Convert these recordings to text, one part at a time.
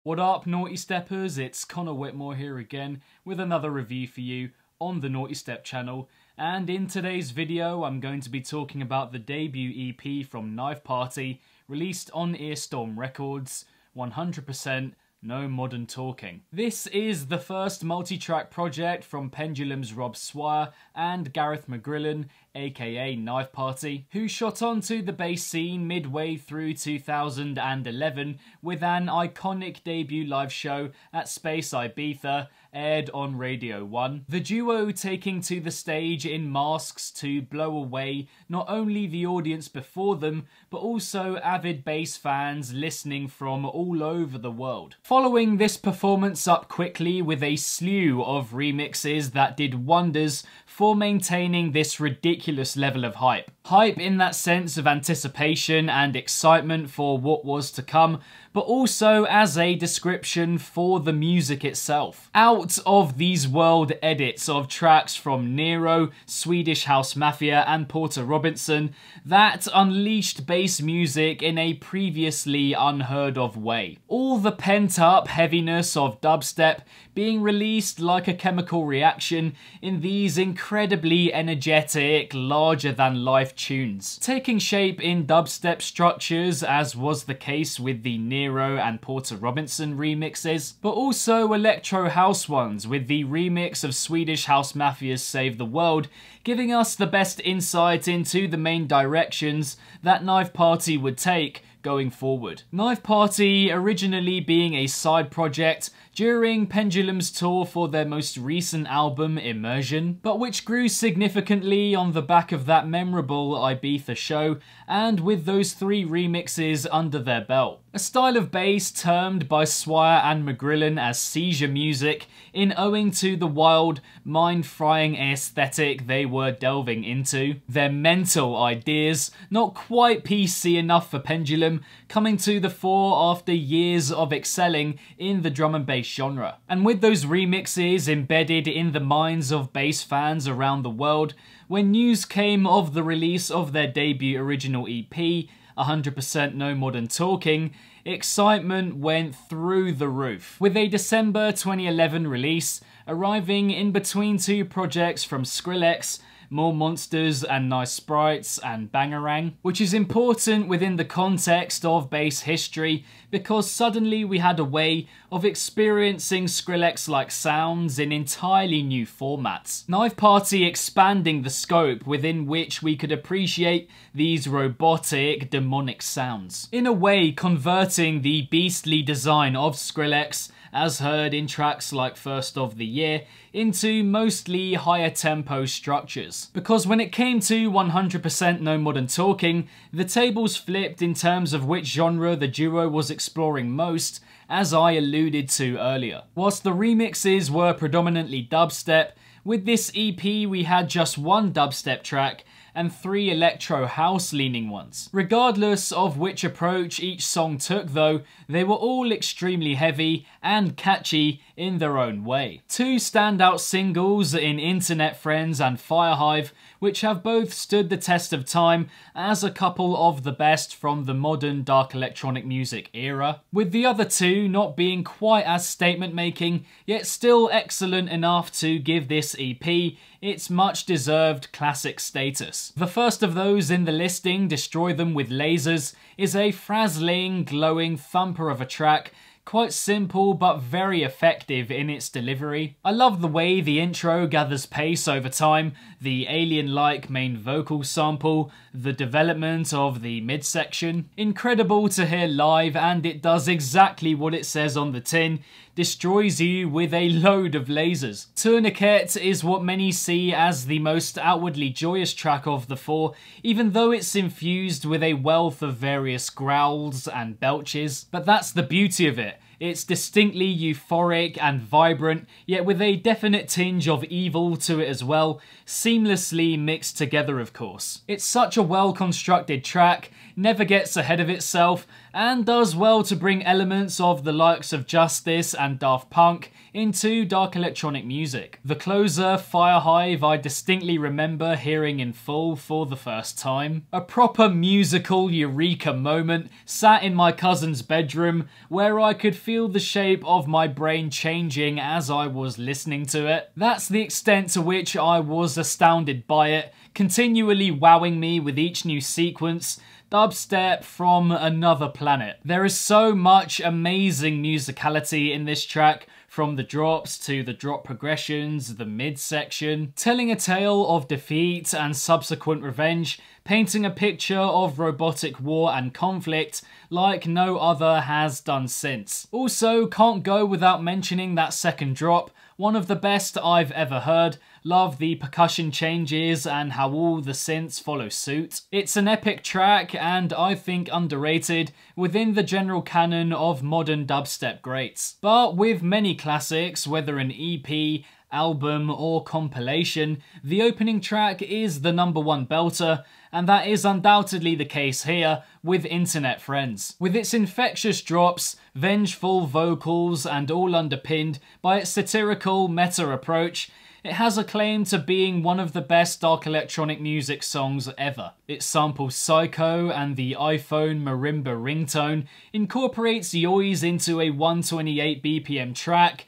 What up, Naughty Steppers? It's Connor Whitmore here again with another review for you on the Nawtystep channel, and in today's video I'm going to be talking about the debut EP from Knife Party, released on Earstorm Records, 100% no modern talking. This is the first multi-track project from Pendulum's Rob Swire and Gareth McGrillen, aka Knife Party, who shot onto the bass scene midway through 2011 with an iconic debut live show at Space Ibiza, aired on Radio 1. The duo taking to the stage in masks to blow away not only the audience before them, but also avid bass fans listening from all over the world. Following this performance up quickly with a slew of remixes that did wonders for maintaining this ridiculous level of hype. Hype in that sense of anticipation and excitement for what was to come, but also as a description for the music itself. Out of these world edits of tracks from Nero, Swedish House Mafia and Porter Robinson that unleashed bass music in a previously unheard of way. All the pent up heaviness of dubstep being released like a chemical reaction in these incredibly energetic, larger than life tunes. Taking shape in dubstep structures as was the case with the Nero and Porter Robinson remixes, but also electro house ones with the remix of Swedish House Mafia's Save the World, giving us the best insight into the main directions that Knife Party would take going forward. Knife Party originally being a side project during Pendulum's tour for their most recent album, Immersion, but which grew significantly on the back of that memorable Ibiza show, and with those 3 remixes under their belt. A style of bass termed by Swire and McGrillen as seizure music, in owing to the wild, mind-frying aesthetic they were delving into. Their mental ideas, not quite PC enough for Pendulum, coming to the fore after years of excelling in the drum and bass genre. And with those remixes embedded in the minds of bass fans around the world, when news came of the release of their debut original EP, 100% no modern talking, excitement went through the roof, with a December 2011 release arriving in between 2 projects from Skrillex, More Monsters and Nice Sprites and Bangarang, which is important within the context of bass history because suddenly we had a way of experiencing Skrillex-like sounds in entirely new formats. Knife Party expanding the scope within which we could appreciate these robotic, demonic sounds. In a way, converting the beastly design of Skrillex, as heard in tracks like First of the Year, into mostly higher tempo structures. Because when it came to 100% no modern talking, the tables flipped in terms of which genre the duo was exploring most, as I alluded to earlier. Whilst the remixes were predominantly dubstep, with this EP we had just 1 dubstep track and 3 electro house leaning ones. Regardless of which approach each song took though, they were all extremely heavy and catchy in their own way. 2 standout singles in Internet Friends and Hive, which have both stood the test of time as a couple of the best from the modern dark electronic music era, with the other 2 not being quite as statement making, yet still excellent enough to give this EP its much deserved classic status. The first of those in the listing, Destroy Them with Lasers, is a frazzling, glowing thumper of a track, quite simple but very effective in its delivery. I love the way the intro gathers pace over time, the alien-like main vocal sample, the development of the midsection. Incredible to hear live, and it does exactly what it says on the tin, destroys you with a load of lasers. Tourniquet is what many see as the most outwardly joyous track of the 4, even though it's infused with a wealth of various growls and belches. But that's the beauty of it. It's distinctly euphoric and vibrant, yet with a definite tinge of evil to it as well, seamlessly mixed together of course. It's such a well-constructed track, never gets ahead of itself, and does well to bring elements of the likes of Justice and Daft Punk into dark electronic music. The closer, Fire Hive, I distinctly remember hearing in full for the first time. A proper musical eureka moment sat in my cousin's bedroom where I could feel the shape of my brain changing as I was listening to it. That's the extent to which I was astounded by it, continually wowing me with each new sequence. Dubstep from another planet. There is so much amazing musicality in this track, from the drops to the drop progressions, the mid-section, telling a tale of defeat and subsequent revenge, painting a picture of robotic war and conflict like no other has done since. Also, can't go without mentioning that second drop, one of the best I've ever heard. Love the percussion changes and how all the synths follow suit. It's an epic track and I think underrated within the general canon of modern dubstep greats. But with many classics, whether an EP, album or compilation, the opening track is the #1 belter, and that is undoubtedly the case here with Internet Friends. With its infectious drops, vengeful vocals and all underpinned by its satirical meta approach, it has a claim to being one of the best dark electronic music songs ever. It samples Psycho and the iPhone marimba ringtone, incorporates yoys into a 128 BPM track.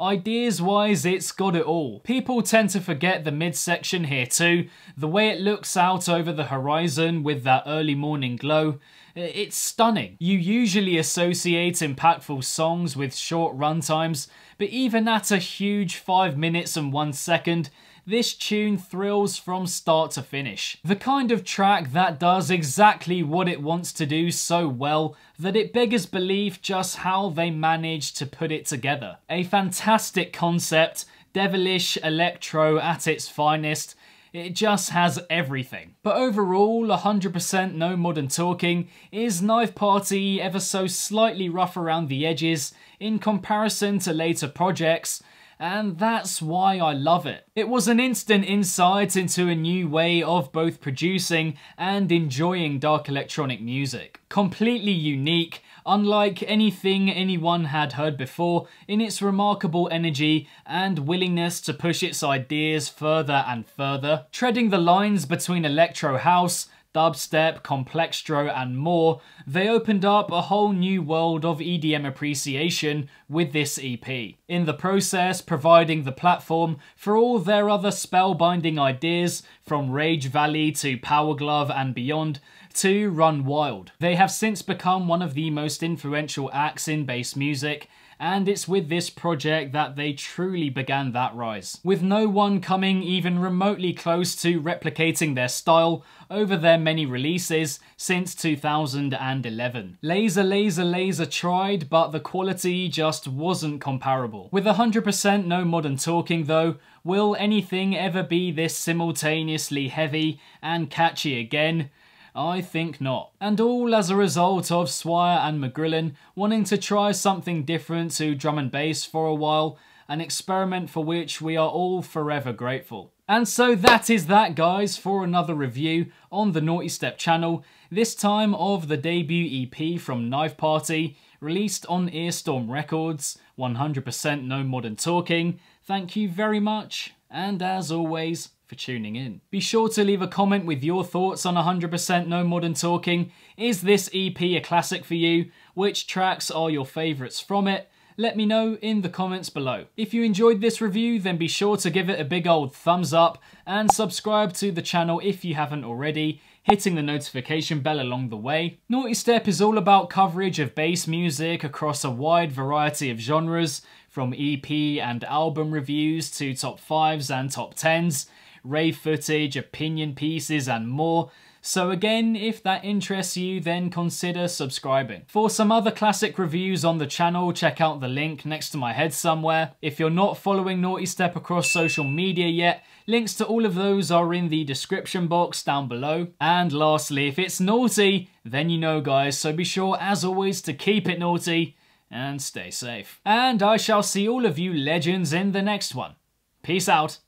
Ideas-wise, it's got it all. People tend to forget the midsection here too, the way it looks out over the horizon with that early morning glow. It's stunning. You usually associate impactful songs with short runtimes, but even at a huge 5 minutes and 1 second, this tune thrills from start to finish. The kind of track that does exactly what it wants to do so well that it beggars belief just how they managed to put it together. A fantastic concept, devilish electro at its finest. It just has everything. But overall, 100% no modern talking. Is Knife Party ever so slightly rough around the edges in comparison to later projects? And that's why I love it. It was an instant insight into a new way of both producing and enjoying dark electronic music. Completely unique, unlike anything anyone had heard before in its remarkable energy and willingness to push its ideas further and further. Treading the lines between electro house, dubstep, complextro and more, they opened up a whole new world of EDM appreciation with this EP. In the process, providing the platform for all their other spellbinding ideas, from Rage Valley to Power Glove and beyond, to Run Wild. They have since become one of the most influential acts in bass music, and it's with this project that they truly began that rise, with no one coming even remotely close to replicating their style over their many releases since 2011. Laser tried, but the quality just wasn't comparable. With 100% no modern talking though, will anything ever be this simultaneously heavy and catchy again? I think not. And all as a result of Swire and McGrillen wanting to try something different to drum and bass for a while, an experiment for which we are all forever grateful. And so that is that, guys, for another review on the Nawtystep channel, this time of the debut EP from Knife Party, released on Earstorm Records, 100% no modern talking. Thank you very much, and as always, for tuning in. Be sure to leave a comment with your thoughts on 100% no modern talking. Is this EP a classic for you? Which tracks are your favourites from it? Let me know in the comments below. If you enjoyed this review, then be sure to give it a big old thumbs up and subscribe to the channel if you haven't already, hitting the notification bell along the way. Nawtystep is all about coverage of bass music across a wide variety of genres, from EP and album reviews to top 5s and top 10s, rave footage, opinion pieces and more. So again, if that interests you, then consider subscribing. For some other classic reviews on the channel, check out the link next to my head somewhere. If you're not following Nawtystep across social media yet, links to all of those are in the description box down below. And lastly, if it's naughty, then you know, guys, so be sure as always to keep it naughty and stay safe. And I shall see all of you legends in the next one. Peace out.